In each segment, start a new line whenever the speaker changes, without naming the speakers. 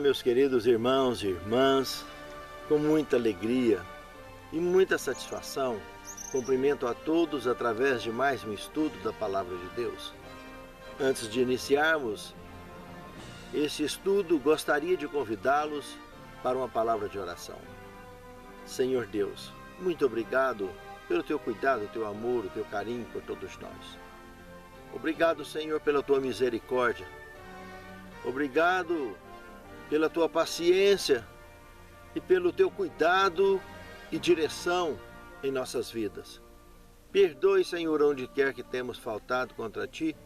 meus queridos irmãos e irmãs, com muita alegria e muita satisfação, cumprimento a todos através de mais um estudo da Palavra de Deus. Antes de iniciarmos esse estudo, gostaria de convidá-los para uma palavra de oração. Senhor Deus, muito obrigado pelo teu cuidado, o teu amor, o teu carinho por todos nós. Obrigado, Senhor, pela tua misericórdia. Obrigado pela tua paciência e pelo teu cuidado e direção em nossas vidas. Perdoe, Senhor, onde quer que temos faltado contra ti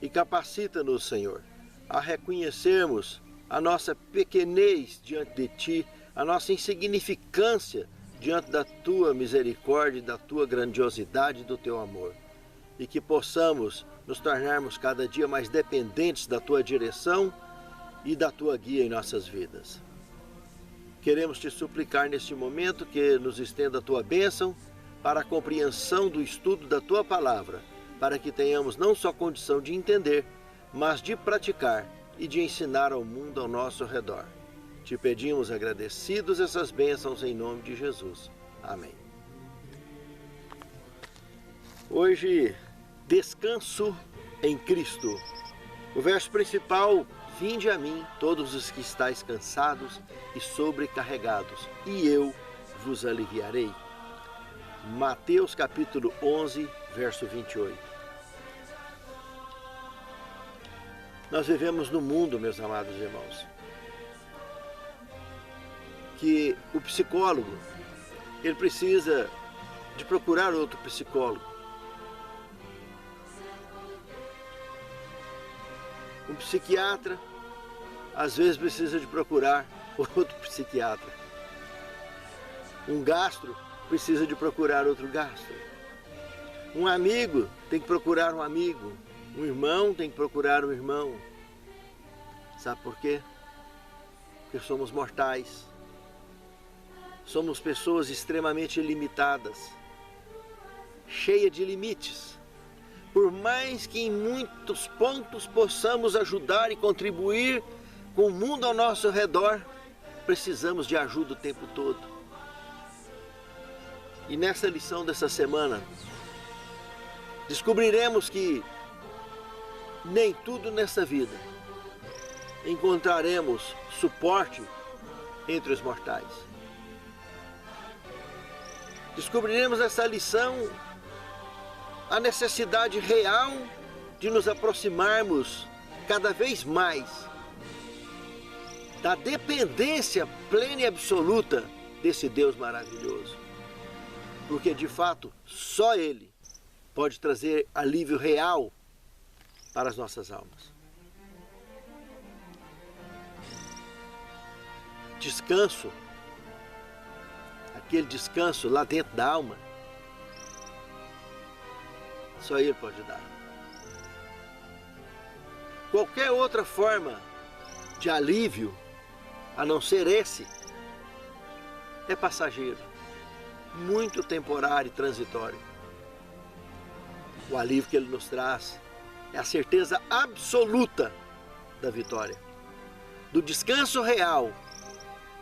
e capacita-nos, Senhor, a reconhecermos a nossa pequenez diante de ti, a nossa insignificância diante da tua misericórdia, da tua grandiosidade e do teu amor. E que possamos nos tornarmos cada dia mais dependentes da tua direção e da tua guia em nossas vidas. Queremos te suplicar neste momento que nos estenda a tua bênção para a compreensão do estudo da tua palavra, para que tenhamos não só condição de entender, mas de praticar e de ensinar ao mundo ao nosso redor. Te pedimos agradecidos essas bênçãos em nome de Jesus. Amém. Hoje, descanso em Cristo. O verso principal: vinde a mim, todos os que estáis cansados e sobrecarregados, e eu vos aliviarei. Mateus capítulo 11, verso 28. Nós vivemos num mundo, meus amados irmãos, que o psicólogo, ele precisa de procurar outro psicólogo. Um psiquiatra, às vezes, precisa de procurar outro psiquiatra. Um gastro precisa de procurar outro gastro. Um amigo tem que procurar um amigo. Um irmão tem que procurar um irmão. Sabe por quê? Porque somos mortais. Somos pessoas extremamente limitadas, cheias de limites. Por mais que em muitos pontos possamos ajudar e contribuir com o mundo ao nosso redor, precisamos de ajuda o tempo todo. E nessa lição dessa semana, descobriremos que nem tudo nessa vida encontraremos suporte entre os mortais. Descobriremos nessa lição a necessidade real de nos aproximarmos cada vez mais da dependência plena e absoluta desse Deus maravilhoso. Porque, de fato, só Ele pode trazer alívio real para as nossas almas. Descanso, aquele descanso lá dentro da alma, só Ele pode dar. Qualquer outra forma de alívio, a não ser esse, é passageiro, muito temporário e transitório. O alívio que Ele nos traz é a certeza absoluta da vitória, do descanso real,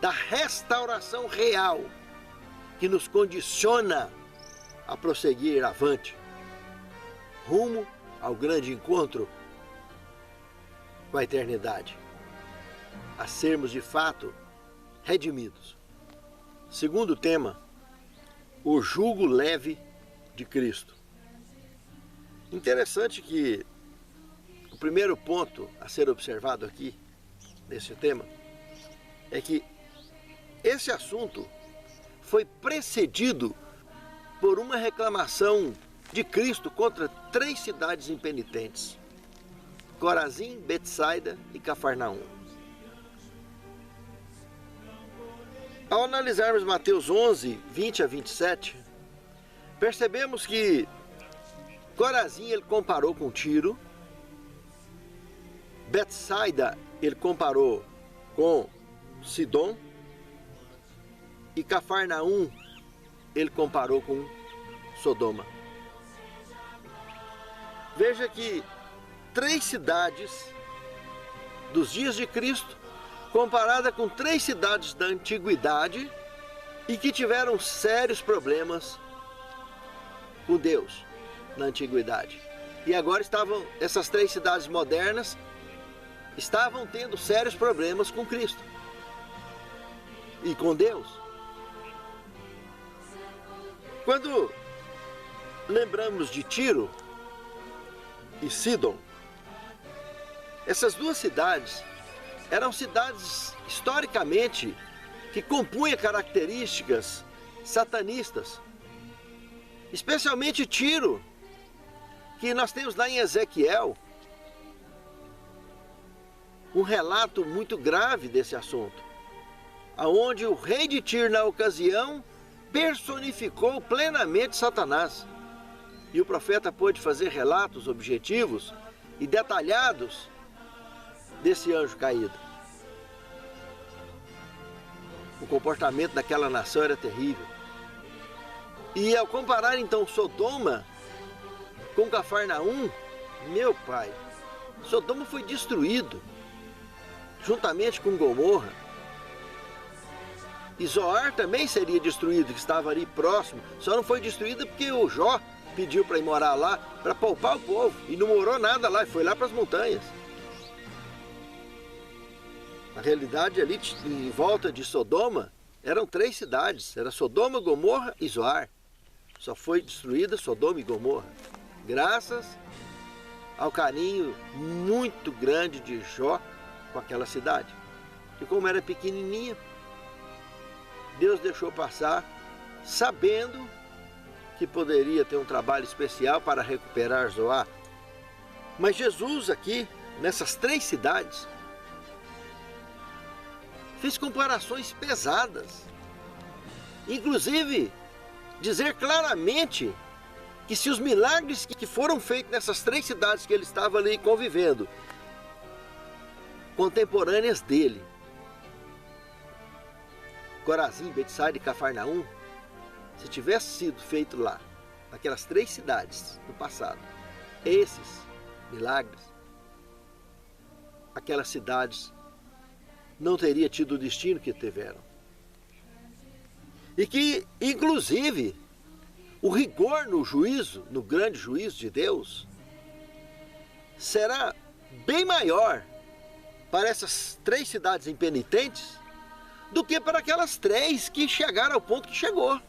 da restauração real, que nos condiciona a prosseguir avante, rumo ao grande encontro com a eternidade, a sermos de fato redimidos. Segundo tema, o jugo leve de Cristo. Interessante que o primeiro ponto a ser observado aqui, nesse tema, é que esse assunto foi precedido por uma reclamação de Cristo contra 3 cidades impenitentes: Corazim, Betsaida e Cafarnaum. Ao analisarmos Mateus 11, 20 a 27, percebemos que Corazim ele comparou com Tiro, Betsaida ele comparou com Sidom e Cafarnaum ele comparou com Sodoma. Veja que 3 cidades dos dias de Cristo comparada com 3 cidades da antiguidade e que tiveram sérios problemas com Deus na antiguidade. E agora essas 3 cidades modernas estavam tendo sérios problemas com Cristo e com Deus. Quando lembramos de Tiro e Sidom, essas 2 cidades eram cidades historicamente que compunham características satanistas, especialmente Tiro, que nós temos lá em Ezequiel um relato muito grave desse assunto, aonde o rei de Tiro na ocasião personificou plenamente Satanás. E o profeta pôde fazer relatos objetivos e detalhados desse anjo caído. O comportamento daquela nação era terrível. E ao comparar então Sodoma com Cafarnaum, meu pai, Sodoma foi destruído, juntamente com Gomorra. E Zoar também seria destruído, que estava ali próximo. Só não foi destruída porque o Jó pediu para ir morar lá, para poupar o povo. E não morou nada lá, e foi lá para as montanhas. Na realidade, ali em volta de Sodoma, eram 3 cidades. Era Sodoma, Gomorra e Zoar. Só foi destruída Sodoma e Gomorra, graças ao carinho muito grande de Jó com aquela cidade. E como era pequenininha, Deus deixou passar, sabendo que poderia ter um trabalho especial para recuperar Zoar. Mas Jesus aqui, nessas 3 cidades, fez comparações pesadas. Inclusive, dizer claramente que se os milagres que foram feitos nessas 3 cidades que ele estava ali convivendo, contemporâneas dele, Corazim, Betsaida e Cafarnaum, se tivesse sido feito lá, naquelas 3 cidades do passado, esses milagres, aquelas cidades não teriam tido o destino que tiveram. E que, inclusive, o rigor no juízo, no grande juízo de Deus, será bem maior para essas 3 cidades impenitentes do que para aquelas 3 que chegaram ao ponto que chegou.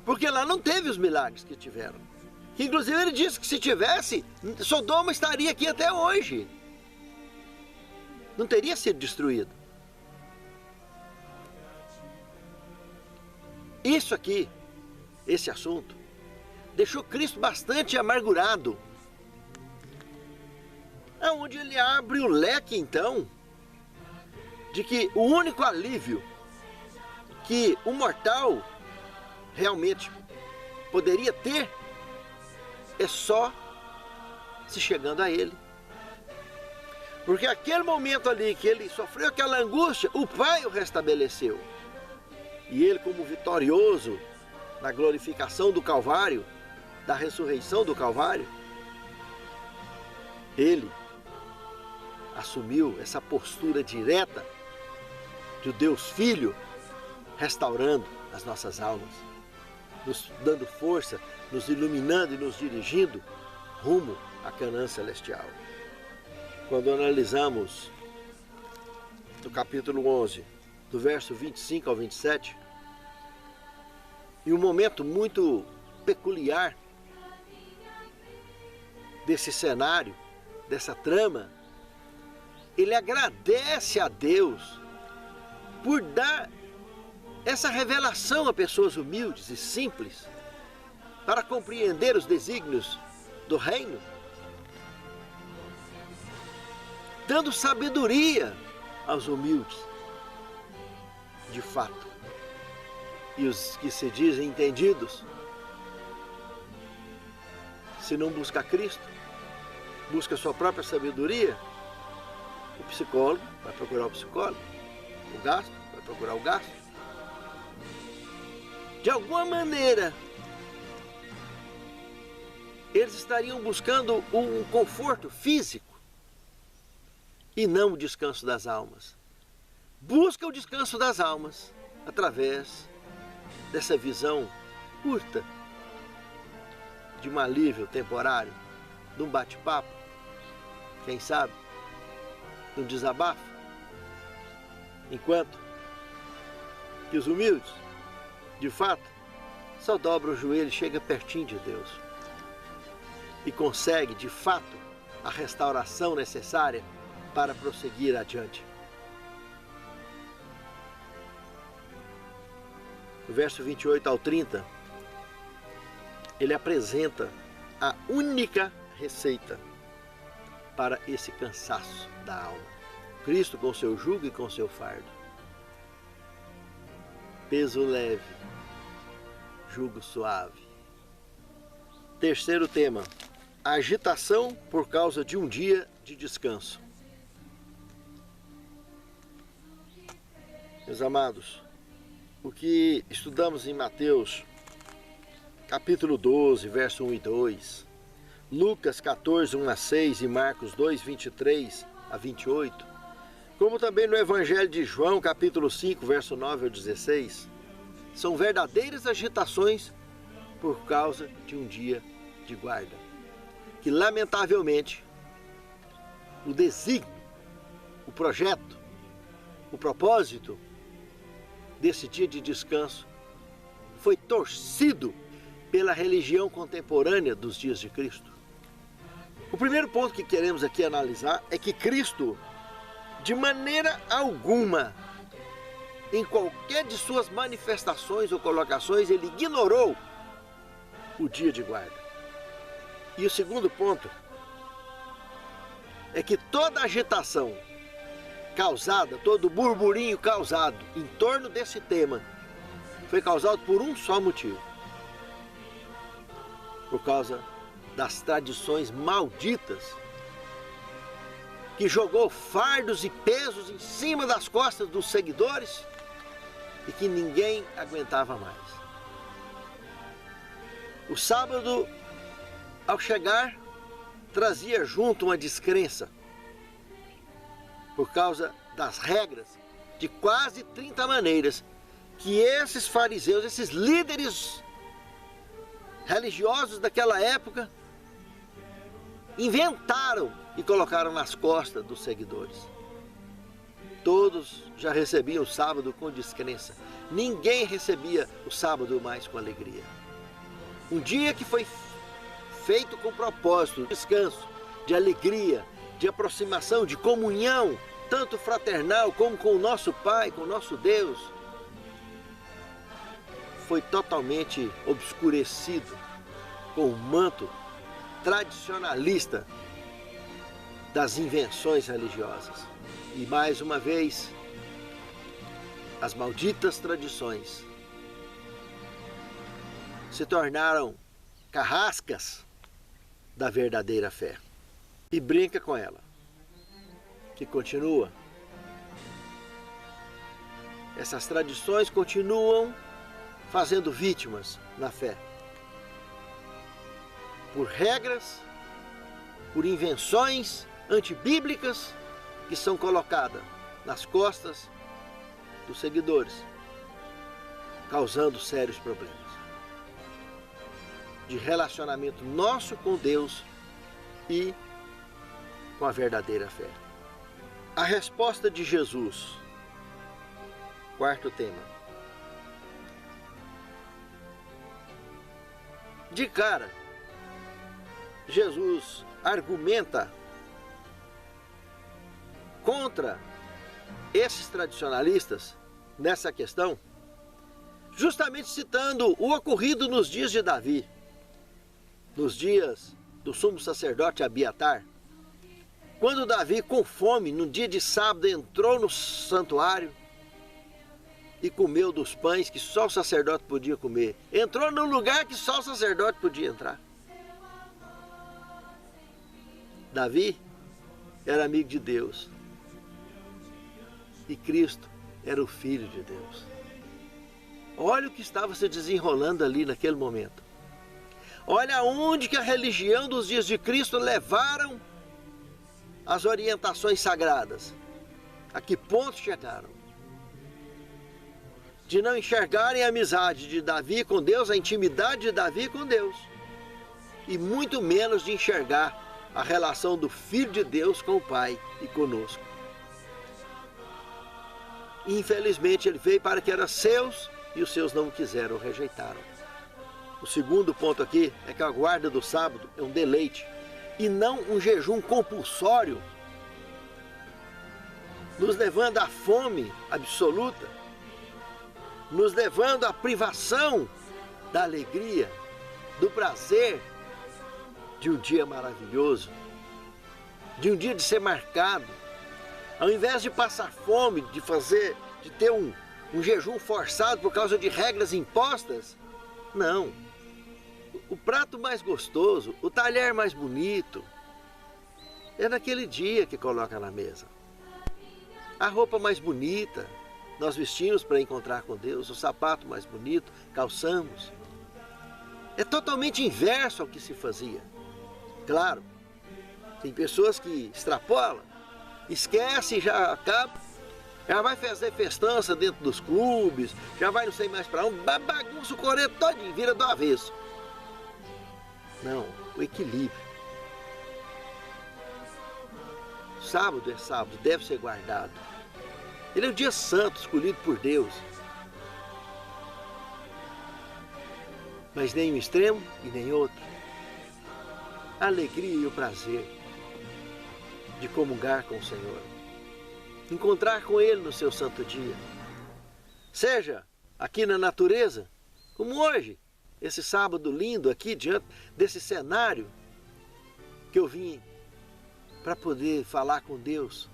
Porque lá não teve os milagres que tiveram. Inclusive ele disse que se tivesse, Sodoma estaria aqui até hoje. Não teria sido destruído. Isso aqui, esse assunto, deixou Cristo bastante amargurado. É onde ele abre o leque, então, de que o único alívio que o mortal realmente poderia ter é só se chegando a ele. Porque aquele momento ali que ele sofreu aquela angústia, o Pai o restabeleceu. E ele, como vitorioso na glorificação do Calvário, da ressurreição do Calvário, ele assumiu essa postura direta de Deus Filho, restaurando as nossas almas, nos dando força, nos iluminando e nos dirigindo rumo à Canaã celestial. Quando analisamos no capítulo 11, do verso 25 ao 27, em um momento muito peculiar desse cenário, dessa trama, ele agradece a Deus por dar essa revelação a pessoas humildes e simples para compreender os desígnios do reino, dando sabedoria aos humildes, de fato, e os que se dizem entendidos, se não busca Cristo, busca sua própria sabedoria, o psicólogo vai procurar o psicólogo, o gasto vai procurar o gasto. De alguma maneira, eles estariam buscando um conforto físico e não o descanso das almas. Busca o descanso das almas através dessa visão curta de um alívio temporário, de um bate-papo, quem sabe, de um desabafo, enquanto que os humildes, de fato, só dobram o joelho e chegam pertinho de Deus e consegue, de fato, a restauração necessária para prosseguir adiante. No verso 28 ao 30, ele apresenta a única receita para esse cansaço da alma. Cristo com seu jugo e com seu fardo. Peso leve, jugo suave. Terceiro tema, a agitação por causa de um dia de descanso. Meus amados, o que estudamos em Mateus, capítulo 12, verso 1 e 2, Lucas 14, 1 a 6 e Marcos 2, 23 a 28, como também no Evangelho de João, capítulo 5, verso 9 ao 16, são verdadeiras agitações por causa de um dia de guarda, que lamentavelmente o desígnio, o projeto, o propósito desse dia de descanso foi torcido pela religião contemporânea dos dias de Cristo. O primeiro ponto que queremos aqui analisar é que Cristo, de maneira alguma, em qualquer de suas manifestações ou colocações, ele ignorou o dia de guarda. E o segundo ponto é que toda agitação causada, todo o burburinho causado em torno desse tema foi causado por um só motivo: por causa das tradições malditas que jogou fardos e pesos em cima das costas dos seguidores e que ninguém aguentava mais. O sábado, ao chegar, trazia junto uma descrença por causa das regras de quase 30 maneiras que esses fariseus, esses líderes religiosos daquela época, inventaram e colocaram nas costas dos seguidores. Todos já recebiam o sábado com descrença. Ninguém recebia o sábado mais com alegria. Um dia que foi feito com propósito, de descanso, de alegria, de aproximação, de comunhão, tanto fraternal como com o nosso Pai, com o nosso Deus, foi totalmente obscurecido com o manto tradicionalista das invenções religiosas. E mais uma vez, as malditas tradições se tornaram carrascas da verdadeira fé e brinca com ela, que continua. Essas tradições continuam fazendo vítimas na fé, por regras, por invenções antibíblicas que são colocadas nas costas dos seguidores, causando sérios problemas de relacionamento nosso com Deus e com a verdadeira fé. A resposta de Jesus, quarto tema. De cara, Jesus argumenta contra esses tradicionalistas nessa questão, justamente citando o ocorrido nos dias de Davi, nos dias do sumo sacerdote Abiatar, quando Davi, com fome, no dia de sábado, entrou no santuário e comeu dos pães que só o sacerdote podia comer. Entrou no lugar que só o sacerdote podia entrar. Davi era amigo de Deus e Cristo era o Filho de Deus. Olha o que estava se desenrolando ali naquele momento. Olha aonde que a religião dos dias de Cristo levaram as orientações sagradas. A que ponto chegaram? De não enxergarem a amizade de Davi com Deus, a intimidade de Davi com Deus. E muito menos de enxergar a relação do Filho de Deus com o Pai e conosco. Infelizmente ele veio para que eram seus e os seus não o quiseram, o rejeitaram. O segundo ponto aqui é que a guarda do sábado é um deleite e não um jejum compulsório, nos levando à fome absoluta, nos levando à privação da alegria, do prazer de um dia maravilhoso, de um dia de ser marcado. Ao invés de passar fome, de ter um jejum forçado por causa de regras impostas, não. O prato mais gostoso, o talher mais bonito, é naquele dia que coloca na mesa. A roupa mais bonita, nós vestimos para encontrar com Deus, o sapato mais bonito, calçamos. É totalmente inverso ao que se fazia. Claro, tem pessoas que extrapolam, esquece e já acaba, já vai fazer festança dentro dos clubes, já vai não sei mais para onde, bagunça o coreto todinho, vira do avesso. Não, o equilíbrio. Sábado é sábado, deve ser guardado. Ele é o dia santo, escolhido por Deus. Mas nem um extremo e nem outro. A alegria e o prazer de comungar com o Senhor. Encontrar com Ele no seu santo dia. Seja aqui na natureza, como hoje, esse sábado lindo aqui, diante desse cenário que eu vim para poder falar com Deus,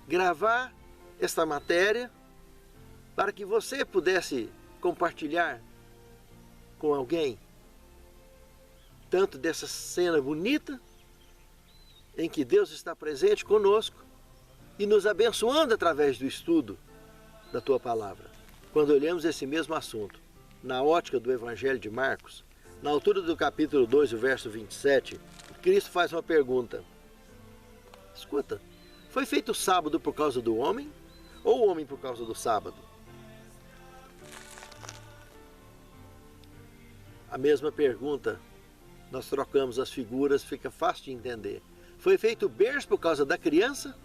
gravar esta matéria para que você pudesse compartilhar com alguém tanto dessa cena bonita em que Deus está presente conosco e nos abençoando através do estudo da Tua Palavra. Quando olhamos esse mesmo assunto na ótica do Evangelho de Marcos, na altura do capítulo 2, o verso 27, Cristo faz uma pergunta. Escuta, foi feito o sábado por causa do homem ou o homem por causa do sábado? A mesma pergunta, nós trocamos as figuras, fica fácil de entender. Foi feito o berço por causa da criança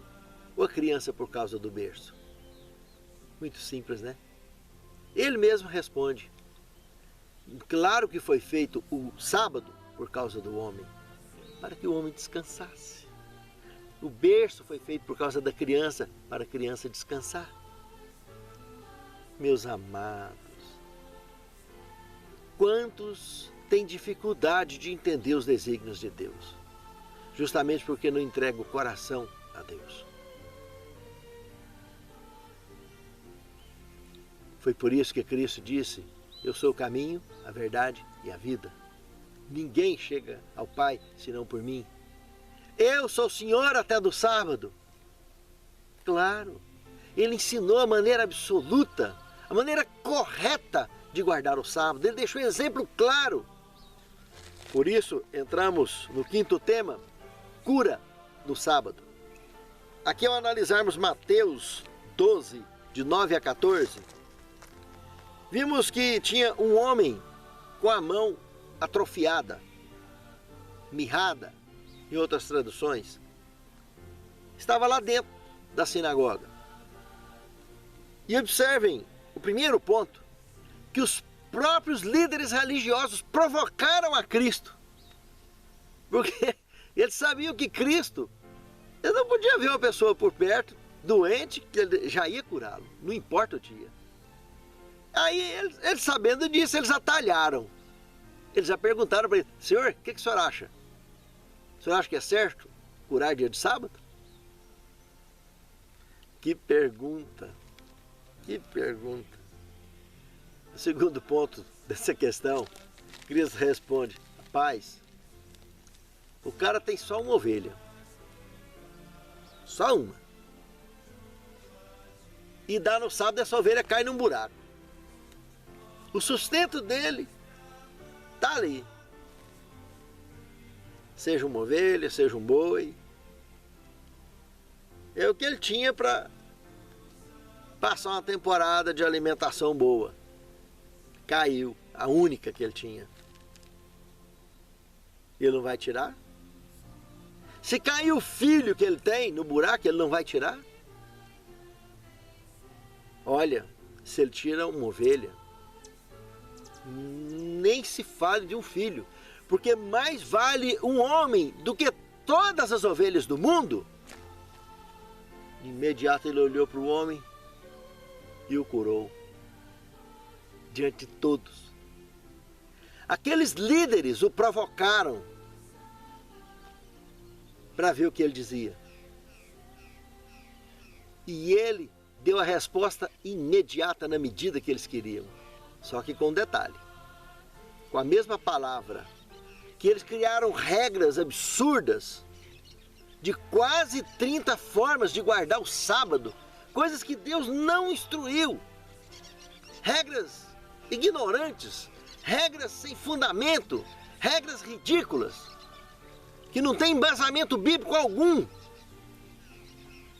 ou a criança por causa do berço? Muito simples, né? Ele mesmo responde. Claro que foi feito o sábado por causa do homem, para que o homem descansasse. O berço foi feito por causa da criança, para a criança descansar. Meus amados, quantos têm dificuldade de entender os desígnios de Deus? Justamente porque não entrega o coração a Deus. Foi por isso que Cristo disse: eu sou o caminho, a verdade e a vida. Ninguém chega ao Pai senão por mim. Eu sou o Senhor até do sábado. Claro, Ele ensinou a maneira absoluta, a maneira correta de guardar o sábado. Ele deixou um exemplo claro. Por isso, entramos no quinto tema, cura no sábado. Aqui, ao analisarmos Mateus 12, de 9 a 14, vimos que tinha um homem com a mão atrofiada, mirrada, em outras traduções. Estava lá dentro da sinagoga. E observem o primeiro ponto, que os próprios líderes religiosos provocaram a Cristo. Porque eles sabiam que Cristo, ele não podia ver uma pessoa por perto, doente, que ele já ia curá-lo, não importa o dia. Aí, eles sabendo disso, eles atalharam. Eles já perguntaram para ele: Senhor, o que o senhor acha? O senhor acha que é certo curar dia de sábado? Que pergunta! Que pergunta! O segundo ponto dessa questão, Cristo responde: rapaz, o cara tem só uma ovelha. Só uma. E dá no sábado, essa ovelha cai num buraco. O sustento dele está ali. Seja uma ovelha, seja um boi. É o que ele tinha para passar uma temporada de alimentação boa. Caiu, a única que ele tinha. Ele não vai tirar? Se cair o filho que ele tem no buraco, ele não vai tirar? Olha, se ele tira uma ovelha, nem se fale de um filho, porque mais vale um homem do que todas as ovelhas do mundo. De imediato ele olhou para o homem e o curou diante de todos. Aqueles líderes o provocaram para ver o que ele dizia. E ele deu a resposta imediata na medida que eles queriam. Só que com um detalhe. Com a mesma palavra que eles criaram regras absurdas de quase 30 formas de guardar o sábado, coisas que Deus não instruiu. Regras ignorantes, regras sem fundamento, regras ridículas, que não tem embasamento bíblico algum.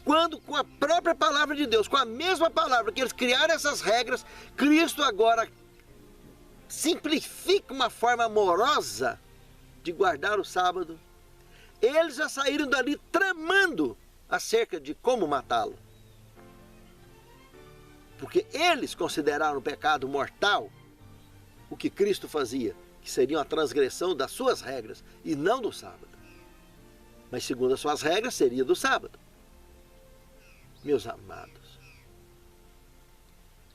Quando com a própria palavra de Deus, com a mesma palavra que eles criaram essas regras, Cristo agora simplifica uma forma amorosa de guardar o sábado. Eles já saíram dali tramando acerca de como matá-lo. Porque eles consideraram o pecado mortal o que Cristo fazia, que seria uma transgressão das suas regras e não do sábado. Mas segundo as suas regras, seria do sábado. Meus amados,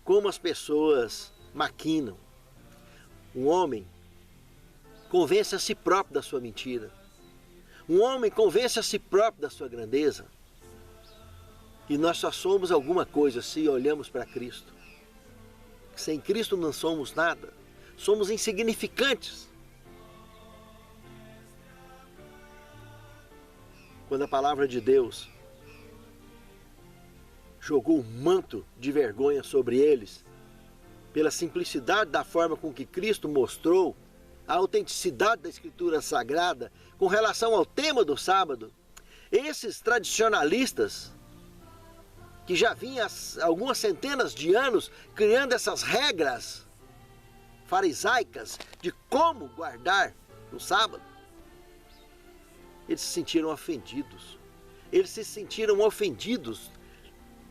como as pessoas maquinam. Um homem convence a si próprio da sua mentira. Um homem convence a si próprio da sua grandeza. E nós só somos alguma coisa se olhamos para Cristo. Sem Cristo não somos nada. Somos insignificantes. Quando a palavra de Deus jogou um manto de vergonha sobre eles, pela simplicidade da forma com que Cristo mostrou a autenticidade da Escritura Sagrada com relação ao tema do sábado, esses tradicionalistas, que já vinham há algumas centenas de anos criando essas regras farisaicas de como guardar o sábado, eles se sentiram ofendidos. Eles se sentiram ofendidos,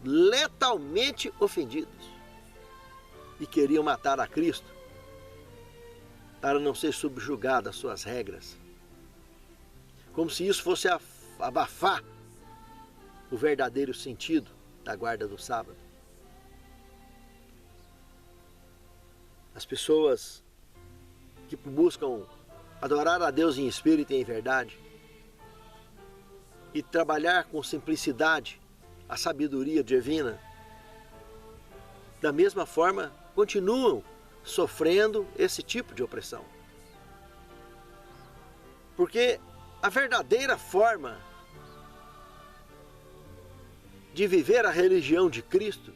letalmente ofendidos. E queriam matar a Cristo para não ser subjugado às suas regras. Como se isso fosse abafar o verdadeiro sentido da guarda do sábado. As pessoas que buscam adorar a Deus em espírito e em verdade e trabalhar com simplicidade a sabedoria divina, da mesma forma continuam sofrendo esse tipo de opressão. Porque a verdadeira forma de viver a religião de Cristo,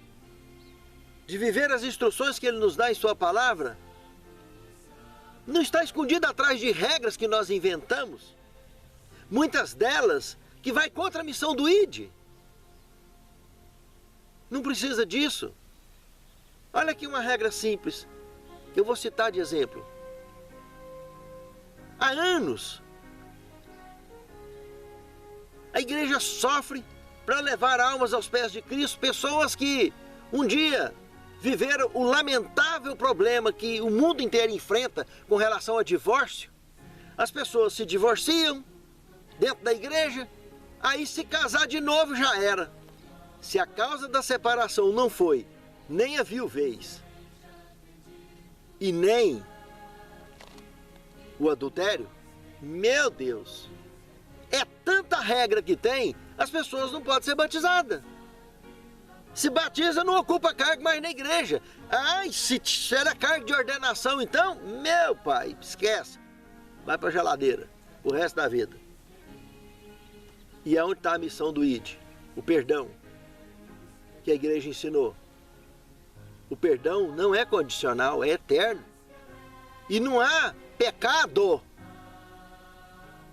de viver as instruções que Ele nos dá em Sua palavra, não está escondida atrás de regras que nós inventamos, muitas delas que vai contra a missão do ID. Não precisa disso. Olha aqui uma regra simples, que eu vou citar de exemplo. Há anos, a igreja sofre para levar almas aos pés de Cristo, pessoas que um dia viveram o lamentável problema que o mundo inteiro enfrenta com relação ao divórcio. As pessoas se divorciam dentro da igreja, aí se casar de novo já era. Se a causa da separação não foi nem a viuvez e nem o adultério, meu Deus, é tanta regra que tem, as pessoas não podem ser batizadas. Se batiza, não ocupa cargo mais na igreja. Ai, se era cargo de ordenação, então, meu pai, esquece. Vai para a geladeira, o resto da vida. E aonde está a missão do ID? O perdão, que a igreja ensinou. O perdão não é condicional, é eterno. E não há pecado.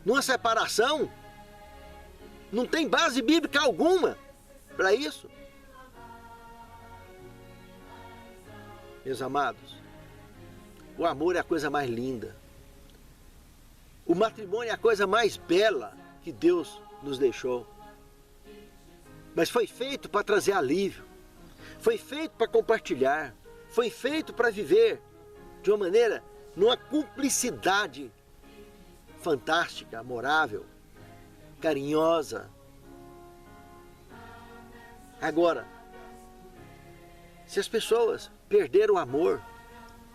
Numa separação, não tem base bíblica alguma para isso. Meus amados, o amor é a coisa mais linda. O matrimônio é a coisa mais bela que Deus nos deixou. Mas foi feito para trazer alívio. Foi feito para compartilhar. Foi feito para viver de uma maneira, numa cumplicidade fantástica, amorável, carinhosa. Agora, se as pessoas perderam o amor,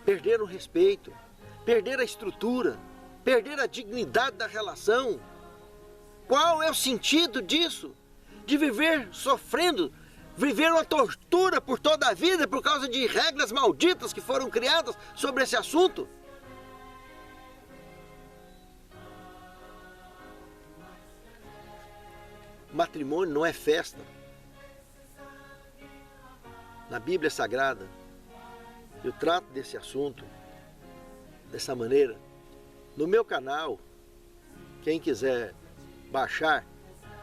perderam o respeito, perderam a estrutura, perderam a dignidade da relação, qual é o sentido disso? De viver sofrendo, viver uma tortura por toda a vida por causa de regras malditas que foram criadas sobre esse assunto? Matrimônio não é festa. Na Bíblia Sagrada, eu trato desse assunto dessa maneira. No meu canal, quem quiser baixar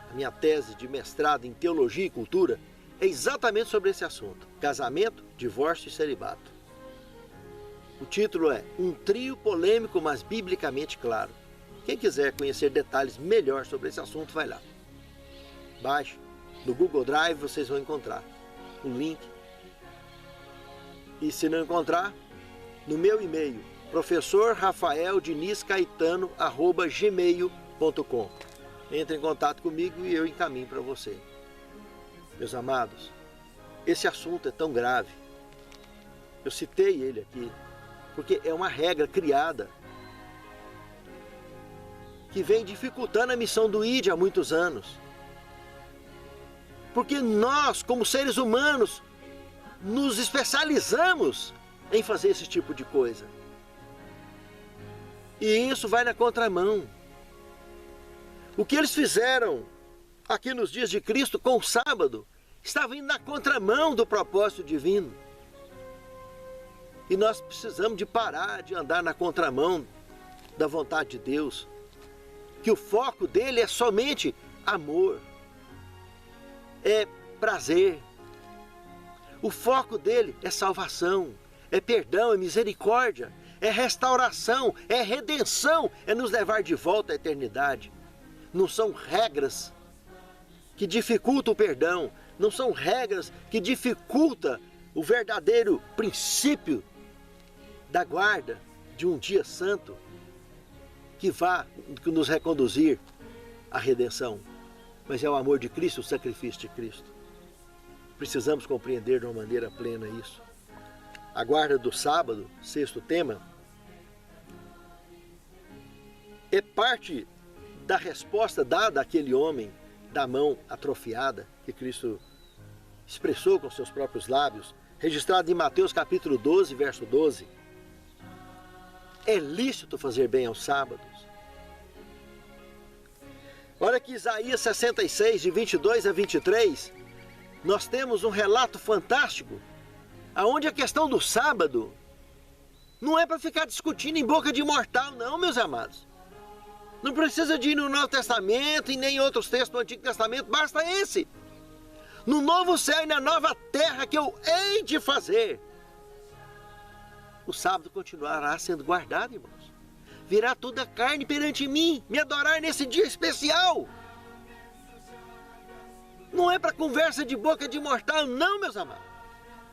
a minha tese de mestrado em Teologia e Cultura, é exatamente sobre esse assunto: casamento, divórcio e celibato. O título é Um Trio Polêmico, mas Biblicamente Claro. Quem quiser conhecer detalhes melhor sobre esse assunto, vai lá. Baixe. No Google Drive vocês vão encontrar o link. E se não encontrar, no meu e-mail, professorrafaeldiniscaetano@gmail.com. Entre em contato comigo e eu encaminho para você. Meus amados, esse assunto é tão grave. Eu citei ele aqui, porque é uma regra criada que vem dificultando a missão do ID há muitos anos. Porque nós, como seres humanos, nos especializamos em fazer esse tipo de coisa. E isso vai na contramão. O que eles fizeram aqui nos dias de Cristo com o sábado estava indo na contramão do propósito divino. E nós precisamos de parar de andar na contramão da vontade de Deus. Que o foco dele é somente amor, é prazer. O foco dele é salvação, é perdão, é misericórdia, é restauração, é redenção, é nos levar de volta à eternidade. Não são regras que dificultam o perdão, não são regras que dificultam o verdadeiro princípio da guarda de um dia santo que vá nos reconduzir à redenção. Mas é o amor de Cristo, o sacrifício de Cristo. Precisamos compreender de uma maneira plena isso. A guarda do sábado, sexto tema, é parte da resposta dada àquele homem da mão atrofiada, que Cristo expressou com seus próprios lábios, registrado em Mateus capítulo 12, verso 12. É lícito fazer bem aos sábados. Olha que Isaías 66, de 22 a 23, nós temos um relato fantástico, aonde a questão do sábado não é para ficar discutindo em boca de mortal, não, meus amados. Não precisa de ir no Novo Testamento e nem em outros textos do Antigo Testamento, basta esse. No novo céu e na nova terra que eu hei de fazer, o sábado continuará sendo guardado, irmãos. Virá toda a carne perante mim, me adorar nesse dia especial. Não é para conversa de boca de mortal, não, meus amados.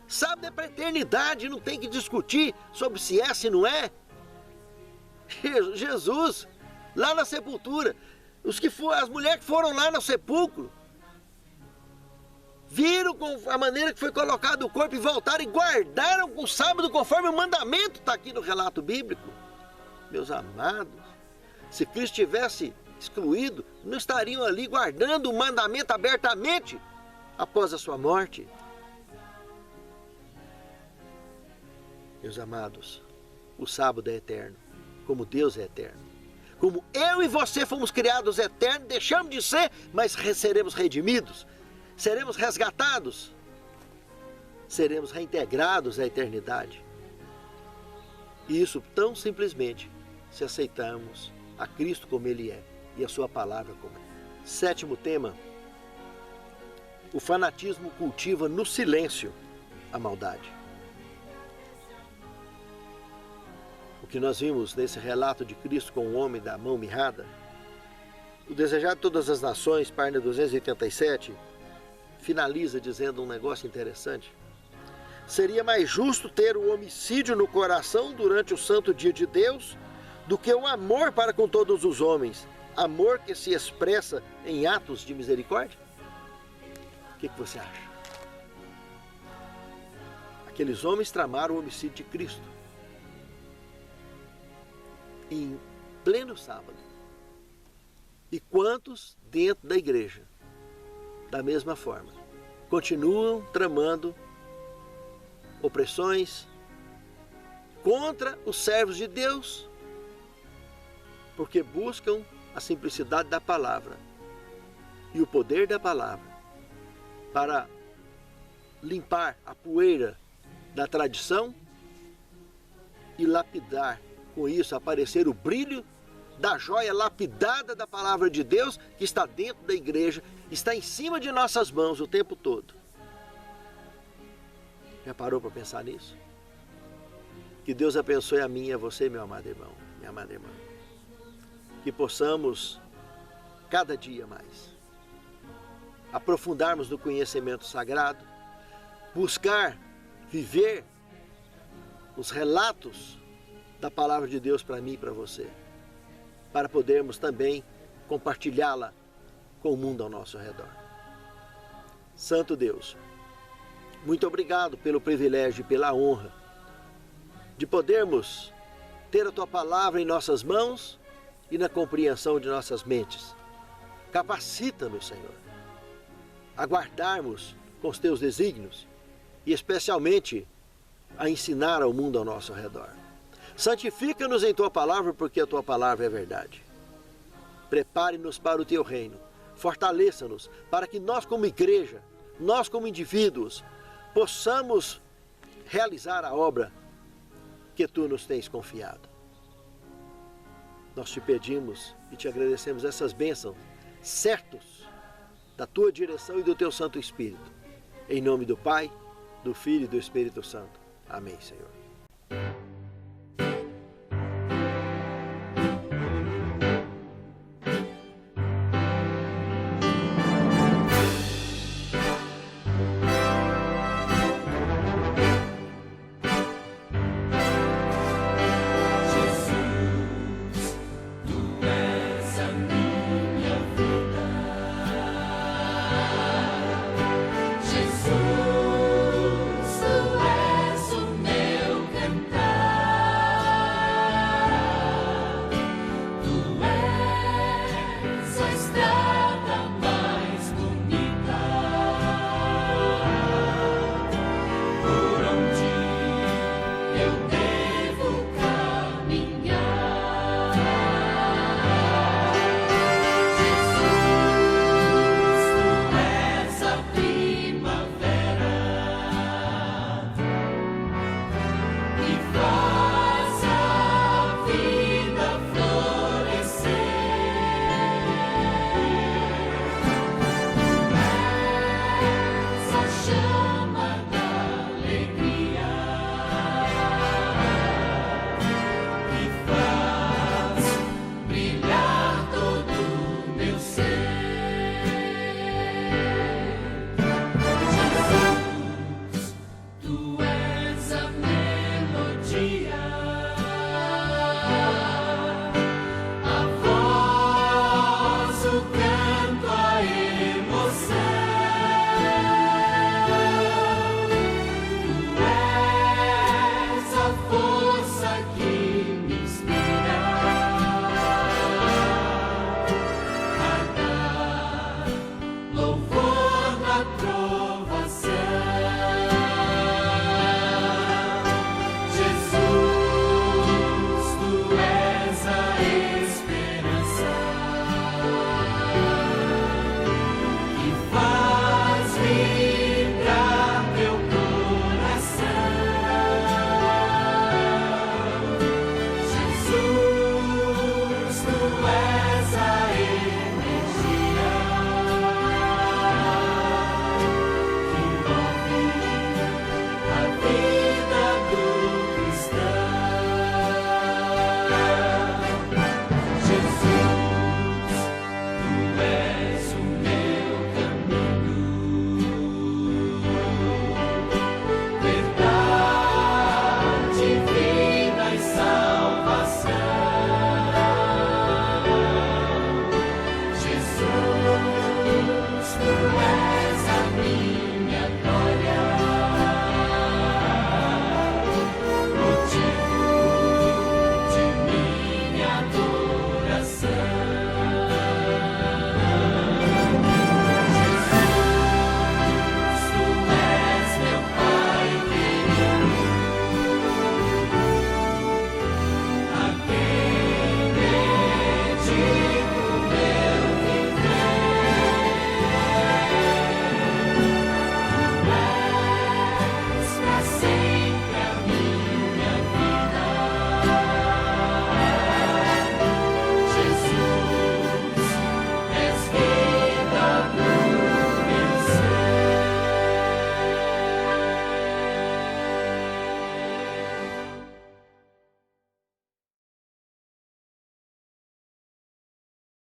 Sábado é para a eternidade, não tem que discutir sobre se é, se não é. Jesus, lá na sepultura, as mulheres que foram lá no sepulcro, viram com a maneira que foi colocado o corpo e voltaram e guardaram o sábado conforme o mandamento está aqui no relato bíblico. Meus amados, se Cristo tivesse excluído, não estariam ali guardando o mandamento abertamente após a sua morte. Meus amados, o sábado é eterno, como Deus é eterno. Como eu e você fomos criados eternos, deixamos de ser, mas seremos redimidos, seremos resgatados, seremos reintegrados à eternidade. E isso tão simplesmente se aceitarmos a Cristo como Ele é e a sua palavra como é. Sétimo tema, O fanatismo cultiva no silêncio a maldade. O que nós vimos nesse relato de Cristo com o homem da mão mirrada, o Desejar de Todas as Nações, página 287, finaliza dizendo um negócio interessante. Seria mais justo ter o homicídio no coração durante o santo dia de Deus do que o amor para com todos os homens, amor que se expressa em atos de misericórdia? O que você acha? Aqueles homens tramaram o homicídio de Cristo em pleno sábado. E quantos dentro da igreja, da mesma forma, continuam tramando opressões contra os servos de Deus, porque buscam a simplicidade da palavra e o poder da palavra para limpar a poeira da tradição e lapidar, com isso aparecer o brilho da joia lapidada da palavra de Deus que está dentro da igreja, está em cima de nossas mãos o tempo todo. Já parou para pensar nisso? Que Deus abençoe a mim e a você, meu amado irmão, minha amada irmã. Que possamos, cada dia mais, aprofundarmos no conhecimento sagrado, buscar viver os relatos da palavra de Deus para mim e para você, para podermos também compartilhá-la com o mundo ao nosso redor. Santo Deus, muito obrigado pelo privilégio e pela honra de podermos ter a Tua palavra em nossas mãos e na compreensão de nossas mentes. Capacita-nos, Senhor, a guardarmos com os Teus desígnios e especialmente a ensinar ao mundo ao nosso redor. Santifica-nos em Tua palavra, porque a Tua palavra é verdade. Prepare-nos para o Teu reino. Fortaleça-nos para que nós como igreja, nós como indivíduos, possamos realizar a obra que Tu nos tens confiado. Nós Te pedimos e Te agradecemos essas bênçãos, certos da Tua direção e do Teu Santo Espírito. Em nome do Pai, do Filho e do Espírito Santo. Amém, Senhor.